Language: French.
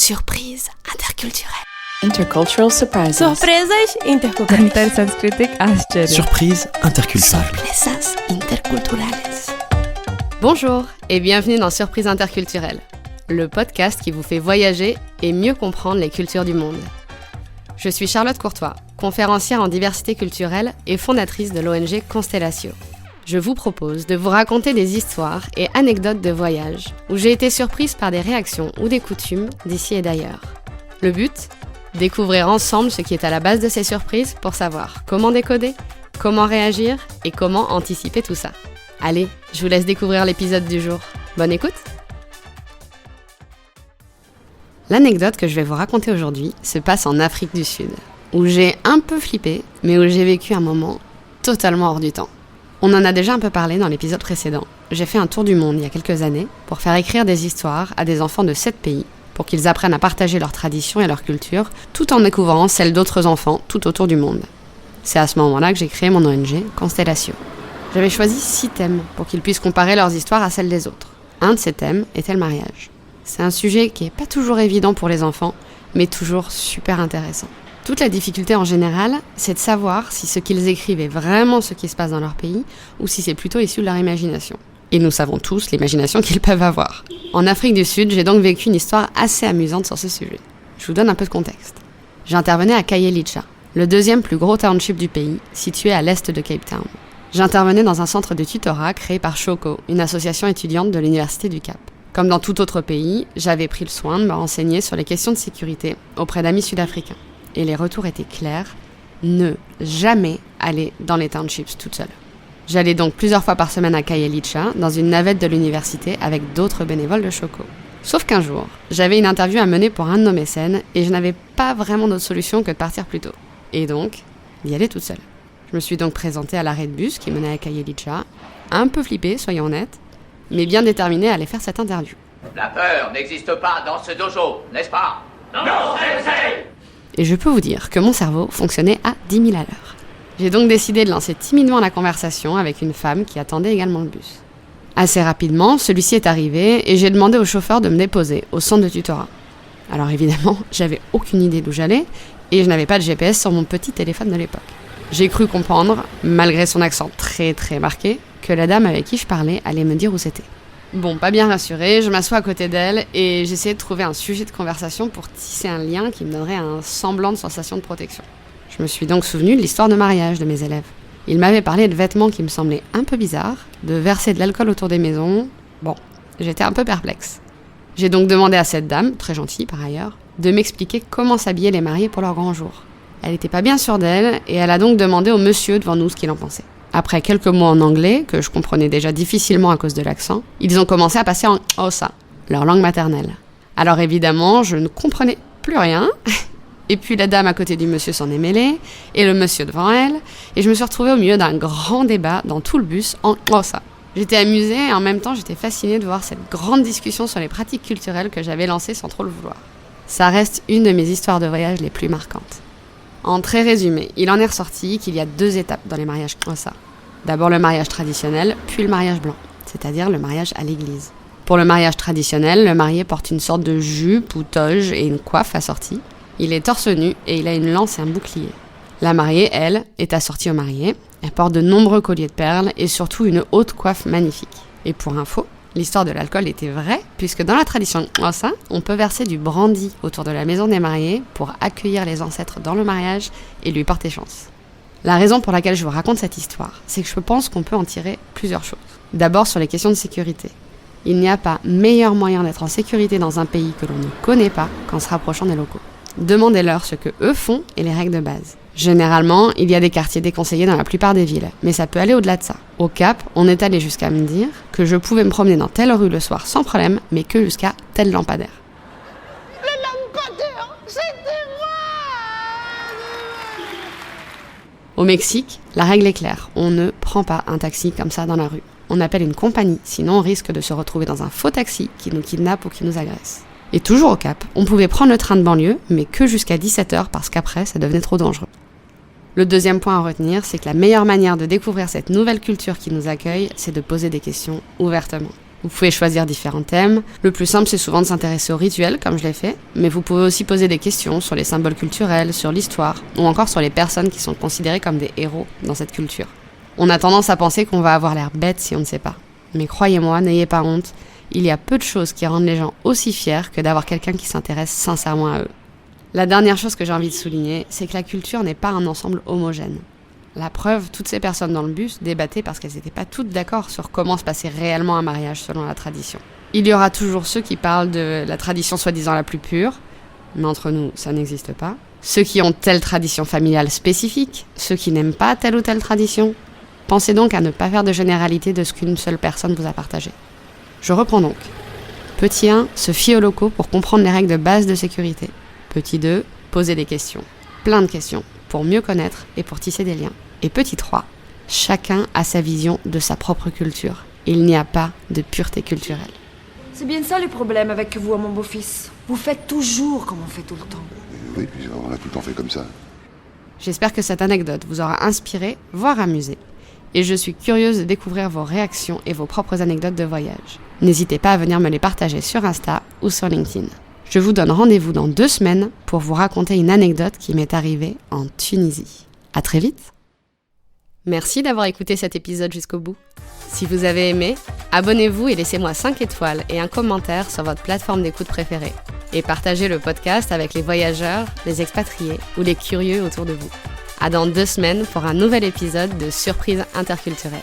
Surprise interculturelle. Intercultural surprises. Surpresas interculturais. Intersanskritic आश्चर्य. Surprise interculturelle. Sorpresas interculturales. Bonjour et bienvenue dans Surprise interculturelle, le podcast qui vous fait voyager et mieux comprendre les cultures du monde. Je suis Charlotte Courtois, conférencière en diversité culturelle et fondatrice de l'ONG Constellatio. Je vous propose de vous raconter des histoires et anecdotes de voyage où j'ai été surprise par des réactions ou des coutumes d'ici et d'ailleurs. Le but ? Découvrir ensemble ce qui est à la base de ces surprises pour savoir comment décoder, comment réagir et comment anticiper tout ça. Allez, je vous laisse découvrir l'épisode du jour. Bonne écoute! L'anecdote que je vais vous raconter aujourd'hui se passe en Afrique du Sud, où j'ai un peu flippé, mais où j'ai vécu un moment totalement hors du temps. On en a déjà un peu parlé dans l'épisode précédent. J'ai fait un tour du monde il y a quelques années pour faire écrire des histoires à des enfants de 7 pays, pour qu'ils apprennent à partager leurs traditions et leur culture, tout en découvrant celles d'autres enfants tout autour du monde. C'est à ce moment-là que j'ai créé mon ONG Constellatio. J'avais choisi 6 thèmes pour qu'ils puissent comparer leurs histoires à celles des autres. Un de ces thèmes était le mariage. C'est un sujet qui n'est pas toujours évident pour les enfants, mais toujours super intéressant. Toute la difficulté en général, c'est de savoir si ce qu'ils écrivent est vraiment ce qui se passe dans leur pays, ou si c'est plutôt issu de leur imagination. Et nous savons tous l'imagination qu'ils peuvent avoir. En Afrique du Sud, j'ai donc vécu une histoire assez amusante sur ce sujet. Je vous donne un peu de contexte. J'intervenais à Khayelitsha, le deuxième plus gros township du pays, situé à l'est de Cape Town. J'intervenais dans un centre de tutorat créé par Shoko, une association étudiante de l'Université du Cap. Comme dans tout autre pays, j'avais pris le soin de me renseigner sur les questions de sécurité auprès d'amis sud-africains. Et les retours étaient clairs, ne jamais aller dans les townships toute seule. J'allais donc plusieurs fois par semaine à Khayelitsha, dans une navette de l'université avec d'autres bénévoles de Shoko. Sauf qu'un jour, j'avais une interview à mener pour un de nos mécènes et je n'avais pas vraiment d'autre solution que de partir plus tôt. Et donc, d'y aller toute seule. Je me suis donc présentée à l'arrêt de bus qui menait à Khayelitsha, un peu flippée, soyons honnêtes, mais bien déterminée à aller faire cette interview. La peur n'existe pas dans ce dojo, n'est-ce pas? Non, sensei! Et je peux vous dire que mon cerveau fonctionnait à 10 000 à l'heure. J'ai donc décidé de lancer timidement la conversation avec une femme qui attendait également le bus. Assez rapidement, celui-ci est arrivé et j'ai demandé au chauffeur de me déposer au centre de tutorat. Alors évidemment, j'avais aucune idée d'où j'allais et je n'avais pas de GPS sur mon petit téléphone de l'époque. J'ai cru comprendre, malgré son accent très très marqué, que la dame avec qui je parlais allait me dire où c'était. Bon, pas bien rassurée, je m'assois à côté d'elle et j'essayais de trouver un sujet de conversation pour tisser un lien qui me donnerait un semblant de sensation de protection. Je me suis donc souvenu de l'histoire de mariage de mes élèves. Ils m'avaient parlé de vêtements qui me semblaient un peu bizarres, de verser de l'alcool autour des maisons. Bon, j'étais un peu perplexe. J'ai donc demandé à cette dame, très gentille par ailleurs, de m'expliquer comment s'habillaient les mariés pour leur grand jour. Elle n'était pas bien sûre d'elle et elle a donc demandé au monsieur devant nous ce qu'il en pensait. Après quelques mots en anglais, que je comprenais déjà difficilement à cause de l'accent, ils ont commencé à passer en Xhosa, leur langue maternelle. Alors évidemment, je ne comprenais plus rien. Et puis la dame à côté du monsieur s'en est mêlée, et le monsieur devant elle, et je me suis retrouvée au milieu d'un grand débat dans tout le bus en Xhosa. J'étais amusée et en même temps j'étais fascinée de voir cette grande discussion sur les pratiques culturelles que j'avais lancée sans trop le vouloir. Ça reste une de mes histoires de voyage les plus marquantes. En très résumé, il en est ressorti qu'il y a 2 étapes dans les mariages Xhosa. D'abord le mariage traditionnel, puis le mariage blanc, c'est-à-dire le mariage à l'église. Pour le mariage traditionnel, le marié porte une sorte de jupe ou toge et une coiffe assortie. Il est torse nu et il a une lance et un bouclier. La mariée, elle, est assortie au marié. Elle porte de nombreux colliers de perles et surtout une haute coiffe magnifique. Et pour info, l'histoire de l'alcool était vraie, puisque dans la tradition Xhosa, on peut verser du brandy autour de la maison des mariés pour accueillir les ancêtres dans le mariage et lui porter chance. La raison pour laquelle je vous raconte cette histoire, c'est que je pense qu'on peut en tirer plusieurs choses. D'abord sur les questions de sécurité. Il n'y a pas meilleur moyen d'être en sécurité dans un pays que l'on ne connaît pas qu'en se rapprochant des locaux. Demandez-leur ce que eux font et les règles de base. Généralement, il y a des quartiers déconseillés dans la plupart des villes, mais ça peut aller au-delà de ça. Au Cap, on est allé jusqu'à me dire que je pouvais me promener dans telle rue le soir sans problème, mais que jusqu'à tel lampadaire. Le lampadaire, c'était moi! Au Mexique, la règle est claire, on ne prend pas un taxi comme ça dans la rue. On appelle une compagnie, sinon on risque de se retrouver dans un faux taxi qui nous kidnappe ou qui nous agresse. Et toujours au Cap, on pouvait prendre le train de banlieue, mais que jusqu'à 17h parce qu'après, ça devenait trop dangereux. Le deuxième point à retenir, c'est que la meilleure manière de découvrir cette nouvelle culture qui nous accueille, c'est de poser des questions ouvertement. Vous pouvez choisir différents thèmes. Le plus simple, c'est souvent de s'intéresser aux rituels, comme je l'ai fait, mais vous pouvez aussi poser des questions sur les symboles culturels, sur l'histoire, ou encore sur les personnes qui sont considérées comme des héros dans cette culture. On a tendance à penser qu'on va avoir l'air bête si on ne sait pas. Mais croyez-moi, n'ayez pas honte, il y a peu de choses qui rendent les gens aussi fiers que d'avoir quelqu'un qui s'intéresse sincèrement à eux. La dernière chose que j'ai envie de souligner, c'est que la culture n'est pas un ensemble homogène. La preuve, toutes ces personnes dans le bus débattaient parce qu'elles n'étaient pas toutes d'accord sur comment se passait réellement un mariage selon la tradition. Il y aura toujours ceux qui parlent de la tradition soi-disant la plus pure, mais entre nous, ça n'existe pas. Ceux qui ont telle tradition familiale spécifique, ceux qui n'aiment pas telle ou telle tradition. Pensez donc à ne pas faire de généralité de ce qu'une seule personne vous a partagé. Je reprends donc. Petit 1, se fier aux locaux pour comprendre les règles de base de sécurité. Petit 2, poser des questions. Plein de questions, pour mieux connaître et pour tisser des liens. Et petit 3, chacun a sa vision de sa propre culture. Il n'y a pas de pureté culturelle. C'est bien ça le problème avec vous, mon beau-fils. Vous faites toujours comme on fait tout le temps. Oui, puis on a tout le temps fait comme ça. J'espère que cette anecdote vous aura inspiré, voire amusé. Et je suis curieuse de découvrir vos réactions et vos propres anecdotes de voyage. N'hésitez pas à venir me les partager sur Insta ou sur LinkedIn. Je vous donne rendez-vous dans 2 semaines pour vous raconter une anecdote qui m'est arrivée en Tunisie. À très vite. Merci d'avoir écouté cet épisode jusqu'au bout. Si vous avez aimé, abonnez-vous et laissez-moi 5 étoiles et un commentaire sur votre plateforme d'écoute préférée. Et partagez le podcast avec les voyageurs, les expatriés ou les curieux autour de vous. À dans 2 semaines pour un nouvel épisode de Surprise interculturelle.